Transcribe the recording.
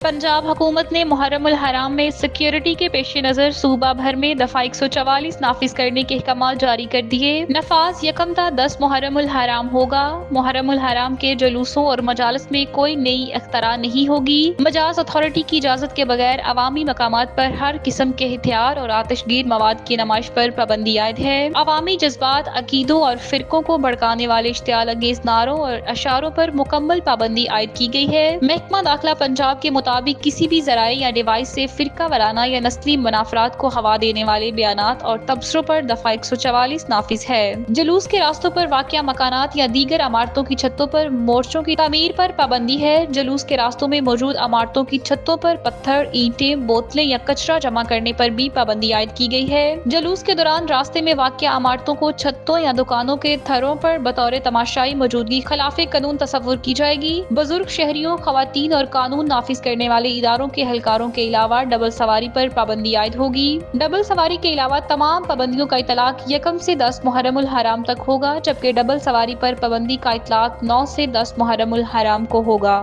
पंजाब हुकूमत ने मुहर्रम उल हराम में सिक्योरिटी के पेश नज़र सूबा भर में दफ़ा 144 नाफिज करने के अहकाम जारी कर दिए। नफाज यकम ता 10 मुहर्रम उल हराम होगा। मुहर्रम उल हराम के जुलूसों और मजालस में कोई नई अख्तरा नहीं होगी। मजाज अथॉरिटी की इजाज़त के बगैर अवामी मकामात पर हर किस्म के हथियार और आतिशगीर मवाद की नमाइश पर पाबंदी आयद है। अवामी जज्बात, अकीदों और फिरकों को भड़काने वाले इश्तियाल अंगेज नारों और अशारों पर मुकम्मल पाबंदी आयद की गई है। महकमा दाखिला पंजाब के मुताबिक किसी भी जराए या डिवाइस से फिरका वाराना या नस्ली मुनाफरात को हवा देने वाले बयानात और तबसरों पर दफा 144 नाफिज है। जुलूस के रास्तों पर वाक़या मकानात या दीगर इमारतों की छतों पर मोर्चों की तामीर पर पाबंदी है। जुलूस के रास्तों में मौजूद इमारतों की छतों पर पत्थर, ईंटें, बोतलें या कचरा जमा करने पर भी पाबंदी आयद की गई है। जुलूस के दौरान रास्ते में वाक़या इमारतों को छतों या दुकानों के थरों पर बतौर तमाशाई मौजूदगी खिलाफ कानून तस्वुर की जाएगी। बुजुर्ग शहरियों, खवातीन और कानून नाफिज करने वाले इदारों के एहलकारों के अलावा डबल सवारी पर पाबंदी आयद होगी। डबल सवारी के अलावा तमाम पाबंदियों का इतलाक 1 से 10 मुहर्रम उल हराम तक होगा, जबकि डबल सवारी पर पाबंदी का इतलाक 9 से 10 मुहर्रम उल हराम को होगा।